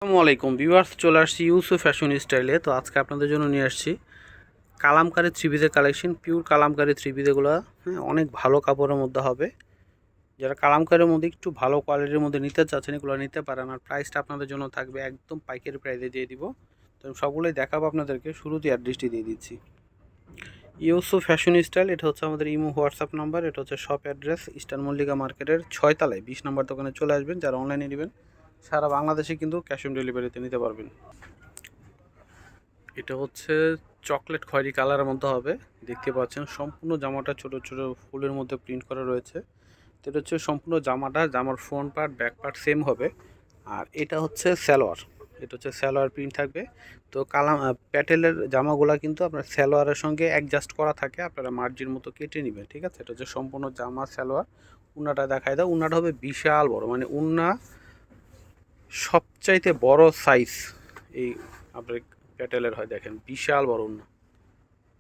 আসসালামু আলাইকুম ভিউয়ার্স, চলে আসছি ইউসুফ ফ্যাশন স্টাইলে। তো আজকে আপনাদের জন্য নিয়ে আসছি কালামকারী থ্রি পিসের কালেকশন। পিওর কালামকারী থ্রি পিসেগুলো অনেক ভালো কাপড়ের মধ্যে হবে। যারা কালামকারীর মধ্যে একটু ভালো কোয়ালিটির মধ্যে নিতে চাচ্ছেন এগুলো নিতে পারেন। আর প্রাইসটা আপনাদের জন্য থাকবে একদম পাইকারি প্রাইসে দিয়ে দিব। তো আমি সবগুলোই দেখাবো আপনাদেরকে। শুরুতে অ্যাড্রেসটি দিয়ে দিচ্ছি, ইউসুফ ফ্যাশন স্টাইল। এটা হচ্ছে আমাদের ইমো হোয়াটসঅ্যাপ নাম্বার। এটা হচ্ছে শপ অ্যাড্রেস ইস্টার্ন মল্লিকা মার্কেটের 6 তলায় 20 নম্বর দোকানে চলে আসবেন। যারা অনলাইনে নেবেন সারা বাংলাদেশে কিন্তু ক্যাশ অন ডেলিভারিতে নিতে পারবেন। এটা হচ্ছে চকলেট খয়েরি কালারের মধ্যে হবে। দেখতে পাচ্ছেন সম্পূর্ণ জামাটা ছোট ছোট ফুলের মধ্যে প্রিন্ট করা রয়েছে। তো এটা হচ্ছে সম্পূর্ণ জামার front part back part same হবে। আর এটা হচ্ছে সালোয়ার। এটা হচ্ছে সালোয়ার প্রিন্ট থাকবে। তো প্যাটেলের জামাগুলা কিন্তু আপনার সালোয়ারের সঙ্গে অ্যাডজাস্ট করা থাকে, আপনারা মার্জির মতো কেটে নেবেন। ঠিক আছে, এটা হচ্ছে সম্পূর্ণ জামা সালোয়ার। উন্নাটা দেখায় দাও। উন্নাটা হবে বিশাল বড়, মানে উন্না সবচাইতে বড় সাইজ এই আপনার প্যাটেলের হয়। দেখেন বিশাল বড় উন্না,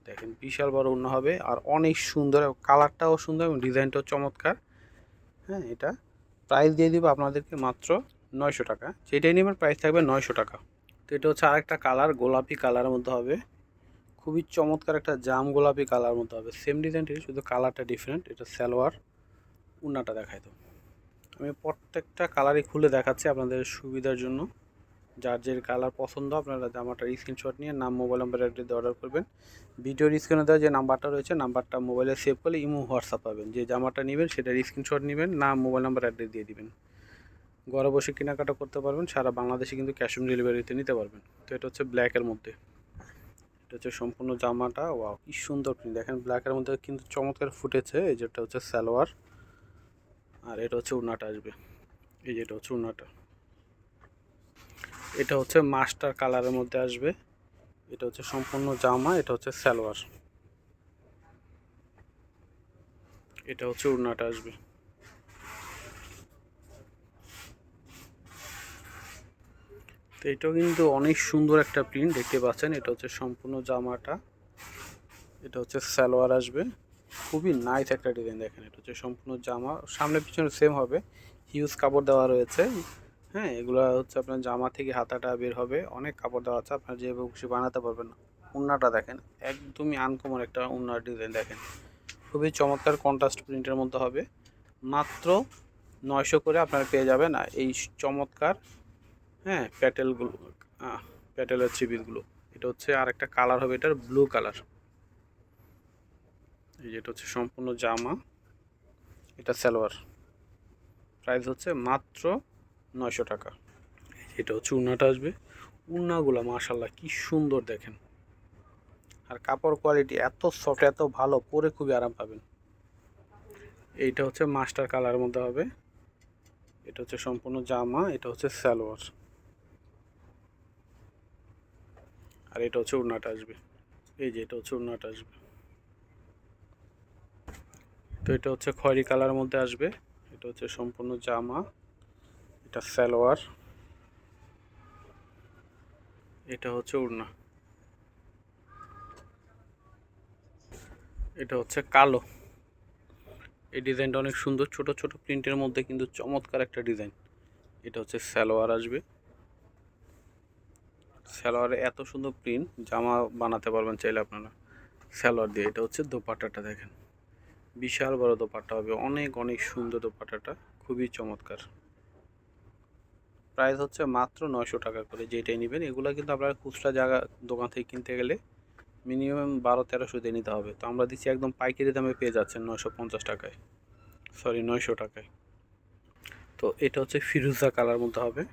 দেখেন বিশাল বড় উন্না হবে। আর অনেক সুন্দর, কালারটাও সুন্দর এবং ডিজাইনটাও চমৎকার। হ্যাঁ, এটা প্রাইস দিয়ে দিব আপনাদেরকে মাত্র 900 টাকা। যেটাই নেবেন প্রাইস থাকবে 900 টাকা। তো এটা হচ্ছে আরেকটা কালার, গোলাপি কালারের মধ্যে হবে। খুবই চমৎকার একটা জাম গোলাপি কালার মধ্যে হবে। সেম ডিজাইনটি, শুধু কালারটা ডিফারেন্ট। এটা সালোয়ার। উন্নাটা দেখাই তো। আমি প্রত্যেকটা কালারই খুলে দেখাচ্ছি আপনাদের সুবিধার জন্য। যার যে কালার পছন্দ আপনারা জামাটার স্ক্রিনশট নিয়ে নাম, মোবাইল নাম্বার, অ্যাড্রেস দিয়ে অর্ডার করবেন। ভিডিওর স্ক্রিনে দেওয়া যে নাম্বারটা রয়েছে, নাম্বারটা মোবাইলে সেভ করলে ইমো হোয়াটসঅ্যাপ পাবেন। যে জামাটা নেবেন সেটার স্ক্রিনশট নেবেন, নাম, মোবাইল নাম্বার, অ্যাড্রেস দিয়ে দিবেন। ঘরে বসে কেনাকাটা করতে পারবেন, সারা বাংলাদেশে কিন্তু ক্যাশ অন ডেলিভারিতে নিতে পারবেন। তো এটা হচ্ছে ব্ল্যাকের মধ্যে। এটা হচ্ছে সম্পূর্ণ জামাটা। ওয়াও, কি সুন্দর প্রিন্ট দেখেন। ব্ল্যাকের মধ্যে কিন্তু চমৎকার ফুটেছে। এই যেটা হচ্ছে সালোয়ার। আর এটা হচ্ছে উন্নাটা আসবে। এই যেটা হচ্ছে উন্নাটা। এটা হচ্ছে মাস্টার কালারের মধ্যে আসবে। এটা হচ্ছে সম্পূর্ণ জামা। এটা হচ্ছে সালোয়ার। এটা হচ্ছে উড়নাটা আসবে। তো এটাও কিন্তু অনেক সুন্দর একটা প্রিন্ট দেখতে পাচ্ছেন। এটা হচ্ছে সম্পূর্ণ জামাটা। এটা হচ্ছে সালোয়ার আসবে। খুবই নাইস একটা ডিজাইন দেখেন। এটা হচ্ছে সম্পূর্ণ জামা, সামনে পিছনে সেম হবে। হিউজ কাপড় দেওয়া রয়েছে। হ্যাঁ, এগুলো হচ্ছে আপনার জামা থেকে হাতাটা বের হবে। অনেক কাপড় দেওয়া আছে, আপনার যেভাবে খুশি বানাতে পারবেন। উন্নাটা দেখেন, একদমই আনকমন একটা উন্নার ডিজাইন দেখেন। খুবই চমৎকার কন্ট্রাস্ট প্রিন্টের মধ্যে হবে। মাত্র 900 করে আপনারা পেয়ে যাবেন এই চমৎকার প্যাটেলগুলো, প্যাটেলের থ্রি পিসগুলো। এটা হচ্ছে আর একটা কালার হবে, এটার ব্লু কালার। এই যেটা হচ্ছে সম্পূর্ণ জামা। এটা সালোয়ার। প্রাইস হচ্ছে মাত্র 900 টাকা। এটা হচ্ছে উন্নাটা আসবে। উন্নাগুলো মাশাল্লাহ কি সুন্দর দেখেন। আর কাপড় কোয়ালিটি এত সফট, এত ভালো, পরে খুবই আরাম পাবেন। এইটা হচ্ছে মাস্টার কালারের মধ্যে হবে। এটা হচ্ছে সম্পূর্ণ জামা। এটা হচ্ছে সালোয়ার। আর এটা হচ্ছে উন্নাটা আসবে। এই যে এটা হচ্ছে উন্নাটা আসবে। তো এটা হচ্ছে খয়েরি কালারের মধ্যে আসবে। এটা হচ্ছে সম্পূর্ণ জামা। এটা সালোয়ার। এটা হচ্ছে ওড়না। এটা হচ্ছে কালো। এই ডিজাইনটা অনেক সুন্দর, ছোট ছোট প্রিন্টের মধ্যে কিন্তু চমৎকার একটা ডিজাইন। এটা হচ্ছে সালোয়ার আসবে। সালোয়ারে এত সুন্দর প্রিন্ট, জামা বানাতে পারবেন চাইলে আপনারা সালোয়ার দিয়ে। এটা হচ্ছে দোপাট্টাটা দেখেন, বিশাল বড় দোপাট্টা হবে। অনেক অনেক সুন্দর দোপাট্টাটা, খুবই চমৎকার। প্রাইস হচ্ছে মাত্র 900 টাকা করে। যেটাই নেবেন, এগুলো কিন্তু আপনারা খুচরা জায়গা দোকান থেকে কিনতে গেলে মিনিমাম 1200-1300 দিয়ে নিতে হবে। তো আমরা দিচ্ছি একদম পাইকারি দামে পেয়ে যাচ্ছেন 950 টাকায়, সরি 900 টাকায়। তো এটা হচ্ছে ফিরোজা কালার মধ্যে হবে।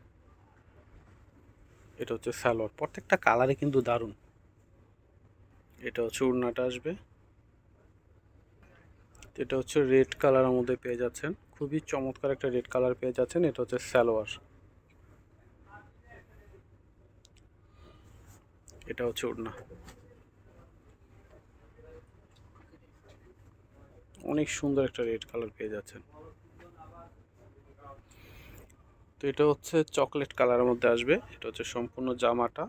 এটা হচ্ছে সালোয়ার। প্রত্যেকটা কালারে কিন্তু দারুণ। এটা হচ্ছে ওড়নাটা আসবে। এটা হচ্ছে রেড কালারের মধ্যে পেয়ে যাচ্ছেন, খুবই চমৎকার একটা রেড কালার পেয়ে যাচ্ছেন। এটা হচ্ছে সালোয়ার। এটা হচ্ছে ওড়না। অনেক সুন্দর একটা রেড কালার পেয়ে যাচ্ছেন। তো এটা হচ্ছে চকলেট কালারের মধ্যে আসবে। এটা হচ্ছে সম্পূর্ণ জামাটা।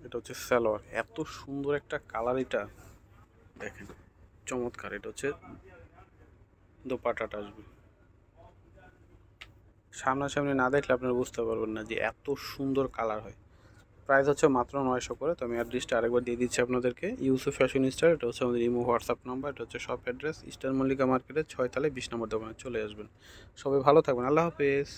এটা হচ্ছে সালোয়ার। এত সুন্দর একটা কালার, এটা দেখেন চমৎকার। এটা হচ্ছে দোপাট্টাটা আসবে সামনাসামনি না দেখলে আপনারা বুঝতে পারবেন না যে এত সুন্দর কালার হয়। প্রাইস হচ্ছে মাত্র 900 করে। তো আমি অ্যাড্রেসটা আরেকবার দিয়ে দিচ্ছি আপনাদেরকে। ইউসুফ ফ্যাশন স্টার, এটা হচ্ছে আমাদের ইমো হোয়াটসঅ্যাপ নাম্বার, এটা হচ্ছে শপ অ্যাড্রেস ইস্টার্ন মল্লিকা মার্কেটের 6 তলায় 20 নম্বর দোকানে চলে আসবেন। সবাই ভালো থাকবেন, আল্লাহ হাফেজ।